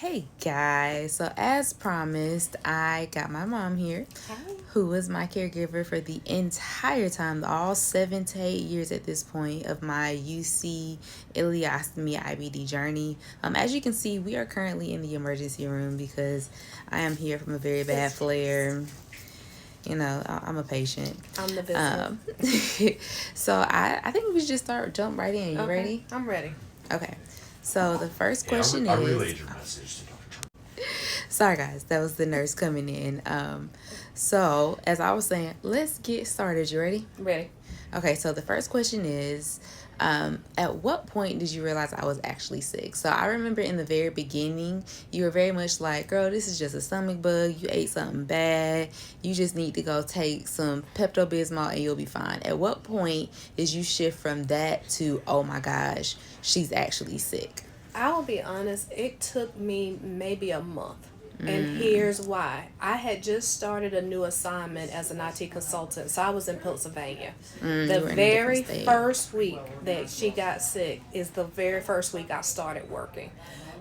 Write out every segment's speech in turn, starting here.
Hey guys, so as promised, I got my mom here, Hi. who was my caregiver for the entire time, all 7 to 8 years at this point of my UC ileostomy IBD journey. As you can see, we are currently in the emergency room because I am here from a very bad flare. You know, I'm a patient. I'm the visitor. So I think we should just jump right in. You ready? I'm ready. Okay. So the first question I is. relayed your message to Dr. Sorry, guys, that was the nurse coming in. So as I was saying, let's get started. You ready? Ready. Okay, so the first question is, at what point did you realize I was actually sick? So I remember in the very beginning, you were very much like, girl, this is just a stomach bug. You ate something bad. You just need to go take some Pepto-Bismol and you'll be fine. At what point did you shift from that to, oh my gosh, she's actually sick? I will be honest, it took me maybe a month. And here's why. I had just started a new assignment as an IT consultant, so I was in Pennsylvania. You were The in a different very state. first week that she got sick is the very first week I started working.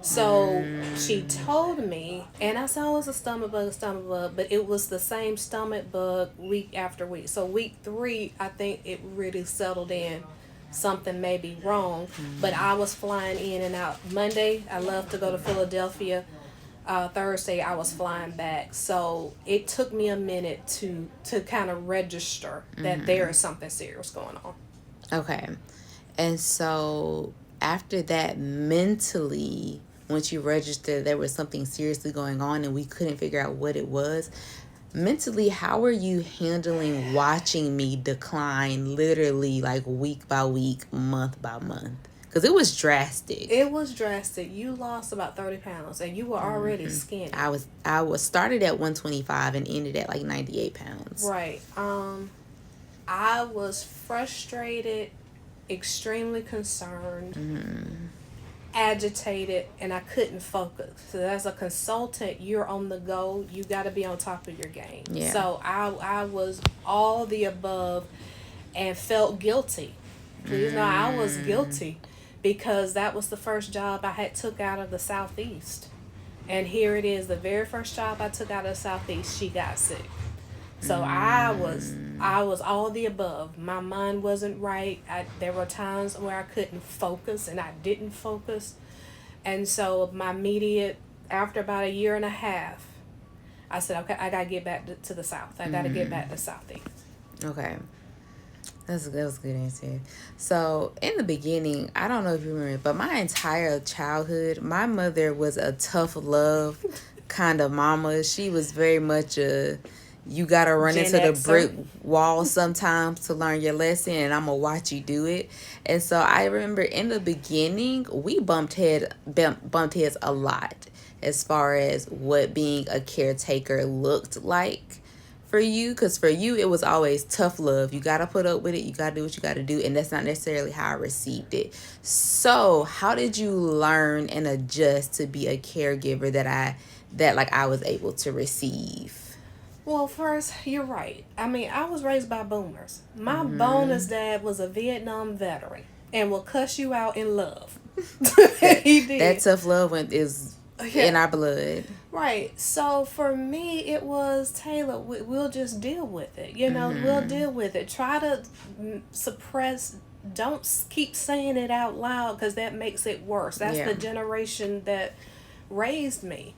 So she told me, and I said, oh, it's a stomach bug, but it was the same stomach bug week after week. So week 3, I think it really settled in. Something may be wrong, but I was flying in and out. Monday, I love to go to Philadelphia. Thursday, I was flying back. So it took me a minute to kind of register that there is something serious going on. Okay. And so after that, mentally, once you registered there was something seriously going on and we couldn't figure out what it was, mentally, how were you handling watching me decline literally like week by week, month by month? Because it was drastic. It was drastic. You lost about 30 pounds and you were already skinny. I was started at 125 and ended at like 98 pounds. Right. I was frustrated, extremely concerned, agitated, and I couldn't focus. So as a consultant, you're on the go. You got to be on top of your game. Yeah. So I was all the above and felt guilty. Please know I was guilty because that was the first job I had took out of the Southeast. And here it is, the very first job I took out of the Southeast, she got sick. So I was all the above. My mind wasn't right. There were times where I couldn't focus and I didn't focus. And so my immediate, after about a year and a half, I said, okay, I got to get back to the South. I got to get back to Southeast. Okay. That was a good answer. So in the beginning, I don't know if you remember, but my entire childhood, my mother was a tough love kind of mama. She was very much you gotta run Gen into the Xer. brick wall sometimes to learn your lesson, and I'm gonna watch you do it. And so I remember in the beginning, we bumped heads a lot as far as what being a caretaker looked like for you, because for you it was always tough love. You gotta put up with it, you gotta do what you gotta do, and that's not necessarily how I received it. So how did you learn and adjust to be a caregiver that I was able to receive? Well, first, you're right. I mean, I was raised by boomers. My bonus dad was a Vietnam veteran and will cuss you out in love. He did. That tough love is in our blood. Right. So for me, it was, Taylor, we'll just deal with it. You know, we'll deal with it. Try to suppress. Don't keep saying it out loud because that makes it worse. That's the generation that raised me.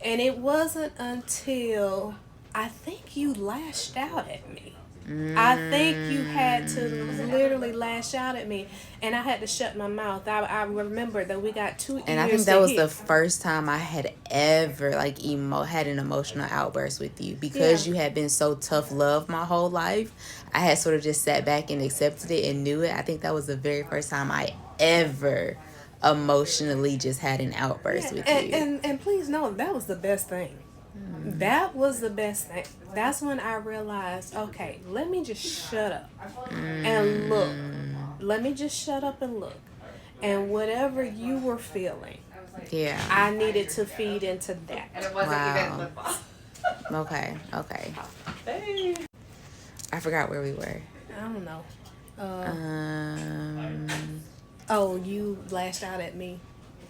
And it wasn't until I think you lashed out at me. I think you had to literally lash out at me, and I had to shut my mouth. I remember that we got 2 years. And I think that was the first time I had ever had an emotional outburst with you, because you had been so tough love my whole life. I had sort of just sat back and accepted it and knew it. I think that was the very first time I ever emotionally just had an outburst with you. And please know that was the best thing. That was the best thing. That's when I realized, okay, let me just shut up and look. Let me just shut up and look. And whatever you were feeling, I needed to feed into that. And it wasn't even Okay. I forgot where we were. I don't know. Um, Oh, you lashed out at me.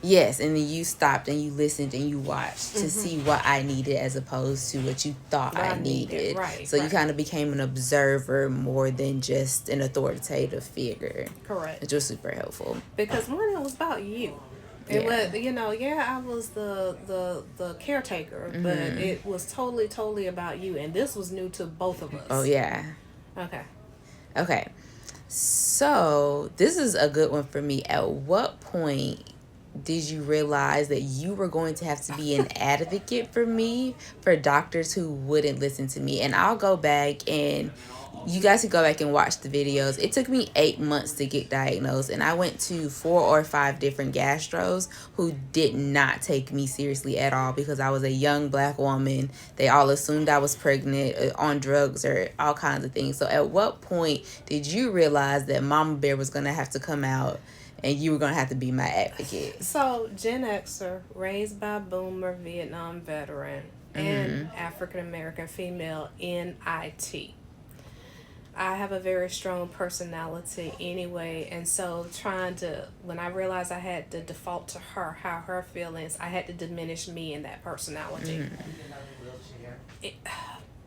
Yes, and then you stopped and you listened and you watched to see what I needed as opposed to what you thought I needed. Right. So you kind of became an observer more than just an authoritative figure. Correct. Which was super helpful. Because one, it was about you. It was, I was the caretaker, but it was totally about you, and this was new to both of us. Oh, yeah. Okay. So this is a good one for me. At what point did you realize that you were going to have to be an advocate for me for doctors who wouldn't listen to me? And I'll go back, and you guys can go back and watch the videos. It took me 8 months to get diagnosed, and I went to 4 or 5 different gastros who did not take me seriously at all because I was a young Black woman. They all assumed I was pregnant, on drugs, or all kinds of things. So at what point did you realize that Mama Bear was going to have to come out and you were going to have to be my advocate? So, Gen Xer, raised by boomer, Vietnam veteran, and African American female in IT. I have a very strong personality anyway, and so when I realized I had to default to how her feelings, I had to diminish me in that personality.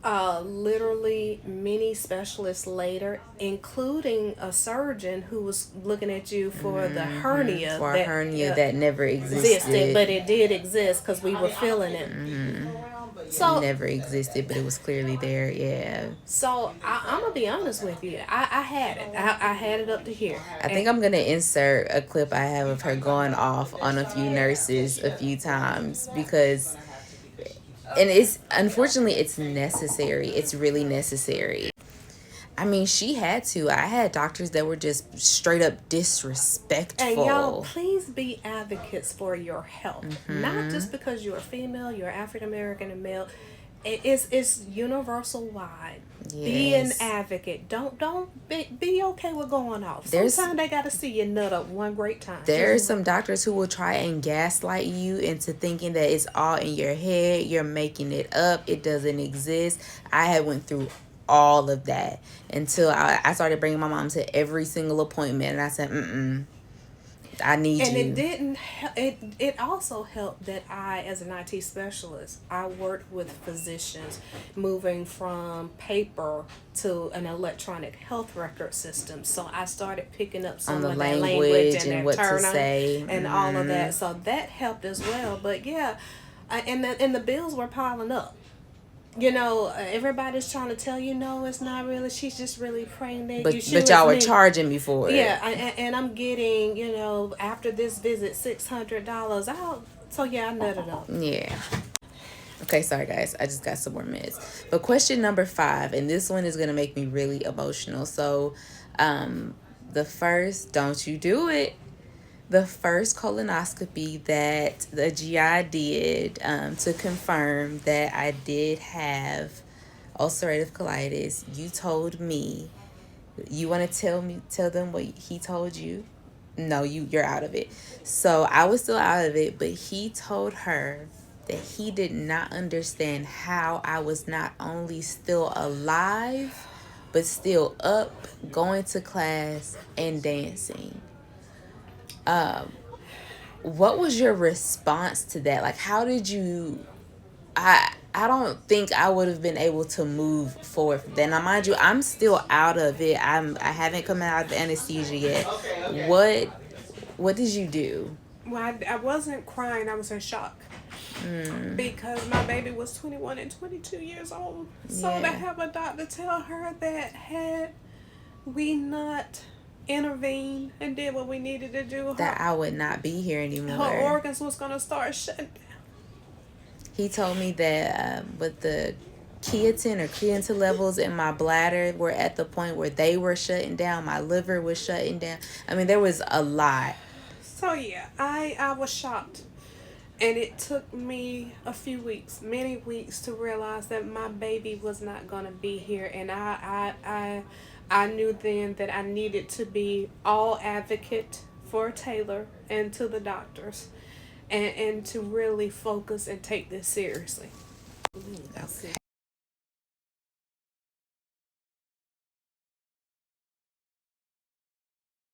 Literally many specialists later, including a surgeon who was looking at you for the hernia. For a hernia that never existed. But it did exist because we were feeling it. So it never existed, but it was clearly there. Yeah. So I'm gonna be honest with you. I had it. I had it up to here. I think I'm gonna insert a clip I have of her going off on a few nurses a few times because, and it's unfortunately it's necessary. It's really necessary. I mean, she had to. I had doctors that were just straight up disrespectful. And y'all, please be advocates for your health. Not just because you're a female, you're African American and male. It's universal wide. Yes. Be an advocate. Don't be okay with going off. Sometimes they gotta see you nut up one great time. There are some doctors who will try and gaslight you into thinking that it's all in your head. You're making it up. It doesn't exist. I had went through all of that until I started bringing my mom to every single appointment, and I said, I need and you. And it didn't. It also helped that I, as an IT specialist, I worked with physicians, moving from paper to an electronic health record system. So I started picking up some of that language and what to say and all of that. So that helped as well. But yeah, and the bills were piling up. Everybody's trying to tell you, no, it's not really. She's just really pregnant. But y'all were charging me for it. Yeah, and I'm getting, after this visit, $600 out. So yeah, I nutted up. Yeah. Okay, sorry guys. I just got some more minutes. But question number 5, and this one is gonna make me really emotional. So, the first, don't you do it. The first colonoscopy that the GI did to confirm that I did have ulcerative colitis, you told me. You want to tell them what he told you? No, you're out of it. So I was still out of it, but he told her that he did not understand how I was not only still alive, but still up, going to class, and dancing. What was your response to that? Like, how did you... I don't think I would have been able to move forward from that. Now, mind you, I'm still out of it. I haven't come out of anesthesia yet. What did you do? Well, I wasn't crying. I was in shock. Because my baby was 21 and 22 years old. So to have a doctor tell her that had we not intervened and did what we needed to do, that I would not be here anymore. Her organs was going to start shutting down. He told me that with the creatine levels in my bladder were at the point where they were shutting down. My liver was shutting down. I mean, there was a lot. So yeah, I was shocked. And it took me a few weeks, many weeks, to realize that my baby was not going to be here. And I knew then that I needed to be all advocate for Taylor and to the doctors, and to really focus and take this seriously. Okay.